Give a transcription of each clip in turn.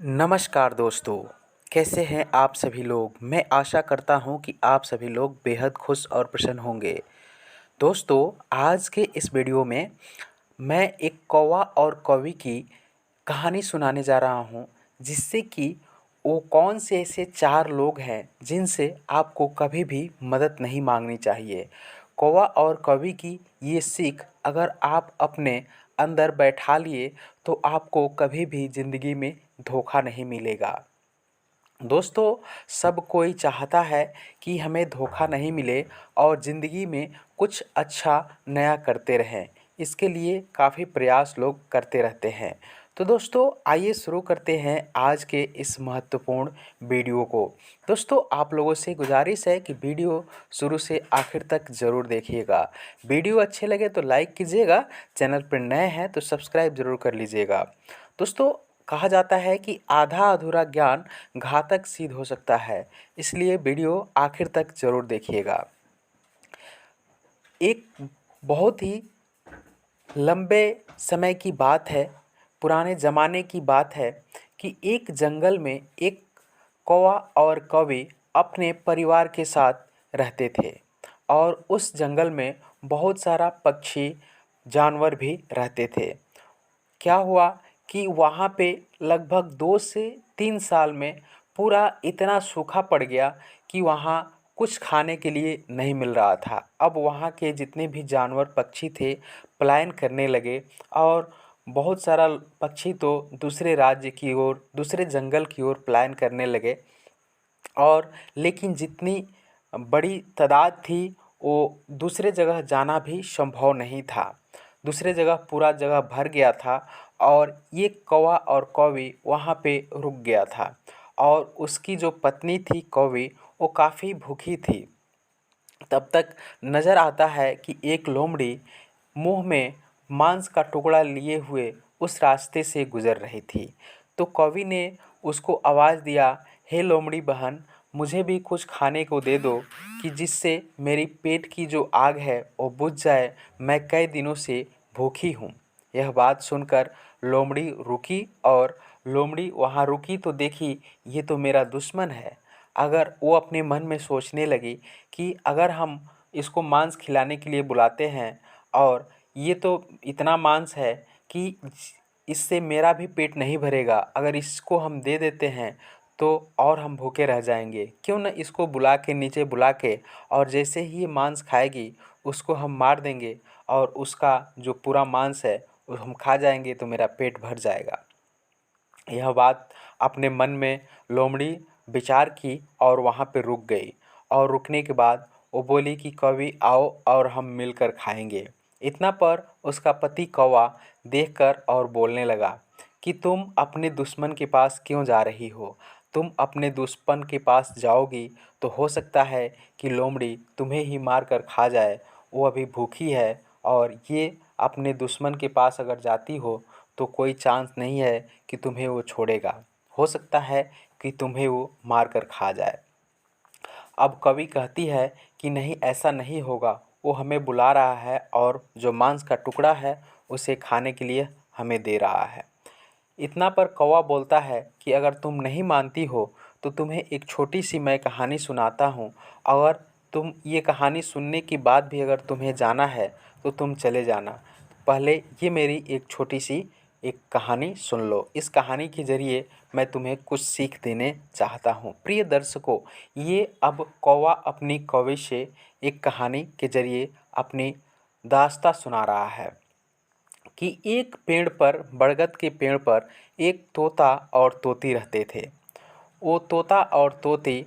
नमस्कार दोस्तों, कैसे हैं आप सभी लोग। मैं आशा करता हूं कि आप सभी लोग बेहद खुश और प्रसन्न होंगे। दोस्तों, आज के इस वीडियो में मैं एक कौवा और कौवी की कहानी सुनाने जा रहा हूं, जिससे कि वो कौन से ऐसे 4 लोग हैं जिनसे आपको कभी भी मदद नहीं मांगनी चाहिए। कौवा और कौवी की ये सीख अगर आप अपने अंदर बैठा लिए तो आपको कभी भी ज़िंदगी में धोखा नहीं मिलेगा। दोस्तों, सब कोई चाहता है कि हमें धोखा नहीं मिले और ज़िंदगी में कुछ अच्छा नया करते रहें। इसके लिए काफ़ी प्रयास लोग करते रहते हैं। तो दोस्तों, आइए शुरू करते हैं आज के इस महत्वपूर्ण वीडियो को। दोस्तों, आप लोगों से गुजारिश है कि वीडियो शुरू से आखिर तक ज़रूर देखिएगा। वीडियो अच्छे लगे तो लाइक कीजिएगा, चैनल पर नए हैं तो सब्सक्राइब ज़रूर कर लीजिएगा। दोस्तों, कहा जाता है कि आधा अधूरा ज्ञान घातक सिद्ध हो सकता है, इसलिए वीडियो आखिर तक ज़रूर देखिएगा। एक बहुत ही लंबे समय की बात है, पुराने ज़माने की बात है कि एक जंगल में एक कौवा और कौवी अपने परिवार के साथ रहते थे और उस जंगल में बहुत सारा पक्षी जानवर भी रहते थे। क्या हुआ कि वहाँ पे लगभग 2 से 3 साल में पूरा इतना सूखा पड़ गया कि वहाँ कुछ खाने के लिए नहीं मिल रहा था। अब वहाँ के जितने भी जानवर पक्षी थे पलायन करने लगे और बहुत सारा पक्षी तो दूसरे राज्य की ओर, दूसरे जंगल की ओर पलायन करने लगे। और लेकिन जितनी बड़ी तादाद थी वो दूसरे जगह जाना भी संभव नहीं था। दूसरे जगह पूरा जगह भर गया था और ये कौवा और कौवी वहाँ पे रुक गया था और उसकी जो पत्नी थी कौवी, वो काफ़ी भूखी थी। तब तक नज़र आता है कि एक लोमड़ी मुंह में मांस का टुकड़ा लिए हुए उस रास्ते से गुजर रही थी। तो कौवी ने उसको आवाज़ दिया, हे लोमड़ी बहन, मुझे भी कुछ खाने को दे दो कि जिससे मेरी पेट की जो आग है वो बुझ जाए। मैं कई दिनों से भूखी हूँ। यह बात सुनकर लोमड़ी रुकी और लोमड़ी वहाँ रुकी तो देखी ये तो मेरा दुश्मन है। अगर वो अपने मन में सोचने लगी कि अगर हम इसको मांस खिलाने के लिए बुलाते हैं और ये तो इतना मांस है कि इससे मेरा भी पेट नहीं भरेगा, अगर इसको हम दे देते हैं तो और हम भूखे रह जाएंगे। क्यों न इसको बुला के नीचे बुला के और जैसे ही ये मांस खाएगी उसको हम मार देंगे और उसका जो पूरा मांस है वो हम खा जाएंगे तो मेरा पेट भर जाएगा। यह बात अपने मन में लोमड़ी विचार की और वहाँ पे रुक गई और रुकने के बाद वो बोली कि कौवी आओ और हम मिलकर खाएंगे। इतना पर उसका पति कौवा देखकर और बोलने लगा कि तुम अपने दुश्मन के पास क्यों जा रही हो। तुम अपने दुश्मन के पास जाओगी तो हो सकता है कि लोमड़ी तुम्हें ही मार कर खा जाए। वो अभी भूखी है और ये अपने दुश्मन के पास अगर जाती हो तो कोई चांस नहीं है कि तुम्हें वो छोड़ेगा। हो सकता है कि तुम्हें वो मार कर खा जाए। अब कवि कहती है कि नहीं, ऐसा नहीं होगा, वो हमें बुला रहा है और जो मांस का टुकड़ा है उसे खाने के लिए हमें दे रहा है। इतना पर कौवा बोलता है कि अगर तुम नहीं मानती हो तो तुम्हें एक छोटी सी मैं कहानी सुनाता हूँ। अगर तुम ये कहानी सुनने के बाद भी अगर तुम्हें जाना है तो तुम चले जाना। पहले ये मेरी एक छोटी सी एक कहानी सुन लो। इस कहानी के ज़रिए मैं तुम्हें कुछ सीख देने चाहता हूँ। प्रिय दर्शकों, ये अब कौवा अपनी कौवे से एक कहानी के ज़रिए अपनी दास्तां सुना रहा है कि एक पेड़ पर, बरगद के पेड़ पर एक तोता और तोती रहते थे। वो तोता और तोती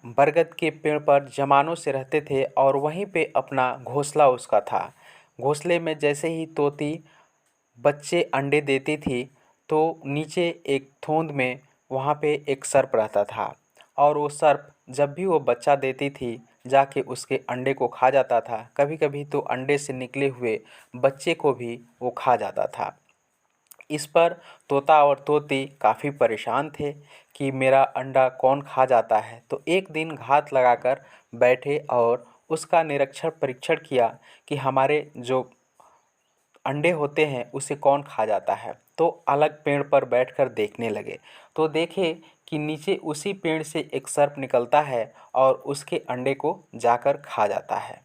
बरगद के पेड़ पर ज़मानों से रहते थे और वहीं पे अपना घोंसला उसका था। घोंसले में जैसे ही तोती बच्चे अंडे देती थी तो नीचे एक थोंद में वहाँ पे एक सर्प रहता था और वो सर्प जब भी वो बच्चा देती थी जाके उसके अंडे को खा जाता था। कभी कभी तो अंडे से निकले हुए बच्चे को भी वो खा जाता था। इस पर तोता और तोती काफ़ी परेशान थे कि मेरा अंडा कौन खा जाता है। तो एक दिन घात लगाकर बैठे और उसका निरीक्षण परीक्षण किया कि हमारे जो अंडे होते हैं उसे कौन खा जाता है। तो अलग पेड़ पर बैठकर देखने लगे, तो देखे कि नीचे उसी पेड़ से एक सर्प निकलता है और उसके अंडे को जाकर खा जाता है।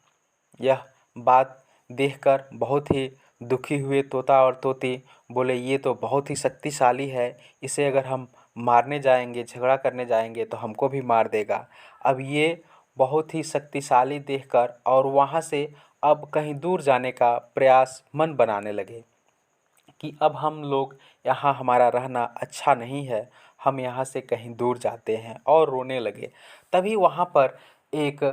यह बात देखकर बहुत ही दुखी हुए तोता और तोती। बोले, ये तो बहुत ही शक्तिशाली है, इसे अगर हम मारने जाएंगे, झगड़ा करने जाएंगे तो हमको भी मार देगा। अब ये बहुत ही शक्तिशाली देखकर और वहाँ से अब कहीं दूर जाने का प्रयास मन बनाने लगे कि अब हम लोग यहाँ, हमारा रहना अच्छा नहीं है, हम यहाँ से कहीं दूर जाते हैं, और रोने लगे। तभी वहाँ पर एक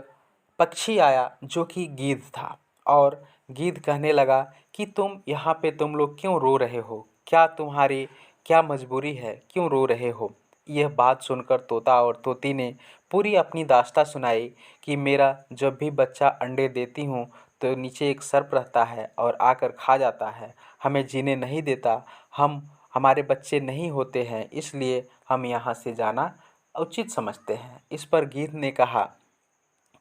पक्षी आया जो कि गीध था, और गीध कहने लगा कि तुम यहाँ पे तुम लोग क्यों रो रहे हो, क्या तुम्हारी क्या मजबूरी है, क्यों रो रहे हो। यह बात सुनकर तोता और तोती ने पूरी अपनी दास्तां सुनाई कि मेरा जब भी बच्चा अंडे देती हूँ तो नीचे एक सर्प रहता है और आकर खा जाता है, हमें जीने नहीं देता, हमारे बच्चे नहीं होते हैं, इसलिए हम यहाँ से जाना उचित समझते हैं। इस पर गीध ने कहा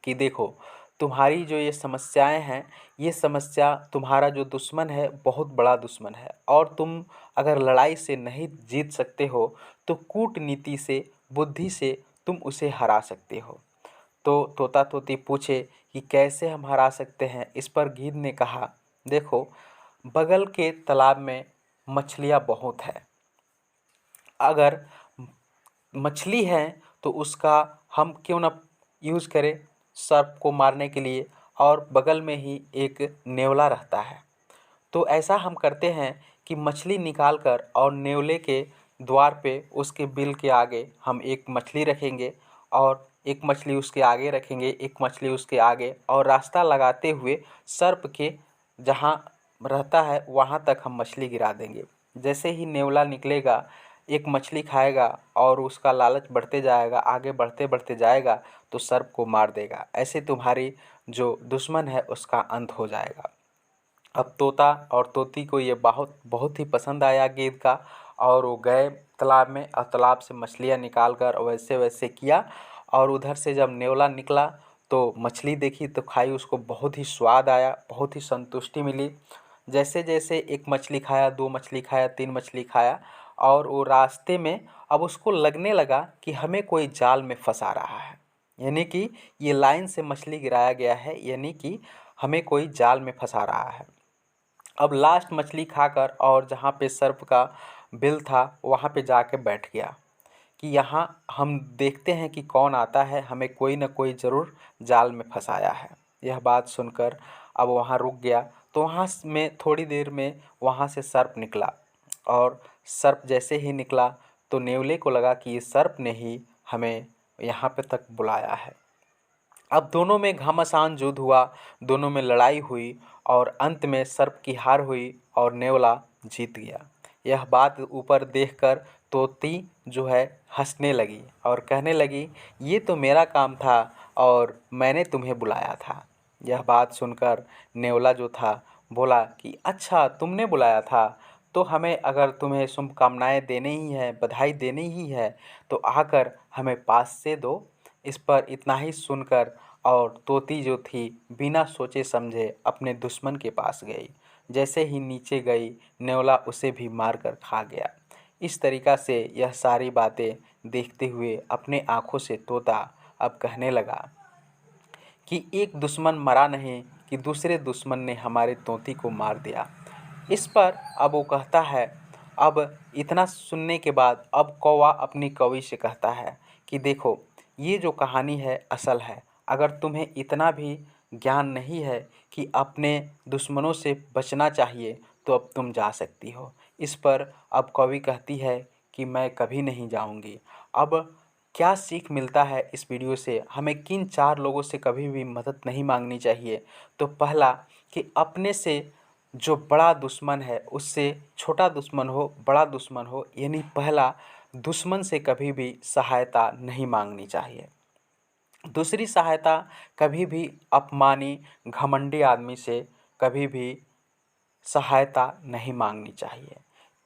कि देखो, तुम्हारी जो ये समस्याएं हैं, ये समस्या, तुम्हारा जो दुश्मन है बहुत बड़ा दुश्मन है, और तुम अगर लड़ाई से नहीं जीत सकते हो तो कूटनीति से, बुद्धि से तुम उसे हरा सकते हो। तो तोता तोती पूछे कि कैसे हम हरा सकते हैं। इस पर गीध ने कहा, देखो, बगल के तालाब में मछलियाँ बहुत है, अगर मछली है तो उसका हम क्यों ना यूज़ करें सर्प को मारने के लिए, और बगल में ही एक नेवला रहता है, तो ऐसा हम करते हैं कि मछली निकाल कर और नेवले के द्वार पे, उसके बिल के आगे हम एक मछली रखेंगे, और एक मछली उसके आगे रखेंगे, एक मछली उसके आगे, और रास्ता लगाते हुए सर्प के जहाँ रहता है वहाँ तक हम मछली गिरा देंगे। जैसे ही नेवला निकलेगा, एक मछली खाएगा और उसका लालच बढ़ते जाएगा, आगे बढ़ते बढ़ते जाएगा तो सर्प को मार देगा। ऐसे तुम्हारी जो दुश्मन है उसका अंत हो जाएगा। अब तोता और तोती को ये बहुत बहुत ही पसंद आया गीत का, और वो गए तालाब में और तालाब से मछलियाँ निकाल कर वैसे वैसे किया। और उधर से जब नेवला निकला तो मछली देखी तो खाई, उसको बहुत ही स्वाद आया, बहुत ही संतुष्टि मिली। जैसे जैसे एक मछली खाया, दो मछली खाया, तीन मछली खाया, और वो रास्ते में अब उसको लगने लगा कि हमें कोई जाल में फंसा रहा है, यानी कि ये लाइन से मछली गिराया गया है, यानी कि हमें कोई जाल में फंसा रहा है। अब लास्ट मछली खाकर और जहाँ पे सर्प का बिल था वहाँ पे जाके बैठ गया कि यहाँ हम देखते हैं कि कौन आता है, हमें कोई ना कोई ज़रूर जाल में फंसाया है। यह बात सुनकर अब वहाँ रुक गया, तो वहाँ में थोड़ी देर में वहाँ से सर्प निकला, और सर्प जैसे ही निकला तो नेवले को लगा कि ये सर्प ने ही हमें यहाँ पे तक बुलाया है। अब दोनों में घमासान युद्ध हुआ, दोनों में लड़ाई हुई, और अंत में सर्प की हार हुई और नेवला जीत गया। यह बात ऊपर देखकर तोती जो है हंसने लगी और कहने लगी, ये तो मेरा काम था और मैंने तुम्हें बुलाया था। यह बात सुनकर नेवला जो था बोला कि अच्छा, तुमने बुलाया था, तो हमें अगर तुम्हें शुभकामनाएँ देनी ही है, बधाई देनी ही है, तो आकर हमें पास से दो। इस पर इतना ही सुनकर और तोती जो थी बिना सोचे समझे अपने दुश्मन के पास गई। जैसे ही नीचे गई, नेवला उसे भी मार कर खा गया। इस तरीक़ा से यह सारी बातें देखते हुए अपने आँखों से तोता अब कहने लगा कि एक दुश्मन मरा नहीं कि दूसरे दुश्मन ने हमारे तोती को मार दिया। इस पर अब वो कहता है, अब इतना सुनने के बाद अब कौवा अपनी कौवी से कहता है कि देखो, ये जो कहानी है असल है, अगर तुम्हें इतना भी ज्ञान नहीं है कि अपने दुश्मनों से बचना चाहिए तो अब तुम जा सकती हो। इस पर अब कौवी कहती है कि मैं कभी नहीं जाऊंगी। अब क्या सीख मिलता है इस वीडियो से, हमें किन चार लोगों से कभी भी मदद नहीं मांगनी चाहिए। तो पहला कि अपने से जो बड़ा दुश्मन है उससे छोटा दुश्मन हो, बड़ा दुश्मन हो, यानी पहला दुश्मन से कभी भी सहायता नहीं मांगनी चाहिए। दूसरी सहायता, कभी भी अपमानी घमंडी आदमी से कभी भी सहायता नहीं मांगनी चाहिए।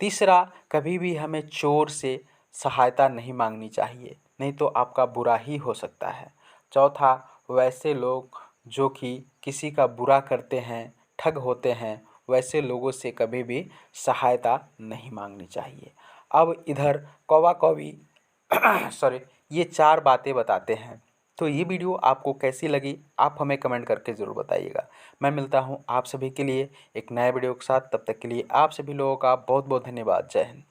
तीसरा, कभी भी हमें चोर से सहायता नहीं मांगनी चाहिए, नहीं तो आपका बुरा ही हो सकता है। चौथा, वैसे लोग जो कि किसी का बुरा करते हैं, ठग होते हैं, वैसे लोगों से कभी भी सहायता नहीं मांगनी चाहिए। अब इधर कौवा कौवी सॉरी ये 4 बातें बताते हैं। तो ये वीडियो आपको कैसी लगी आप हमें कमेंट करके ज़रूर बताइएगा। मैं मिलता हूँ आप सभी के लिए एक नए वीडियो के साथ, तब तक के लिए आप सभी लोगों का बहुत बहुत धन्यवाद। जय हिंद।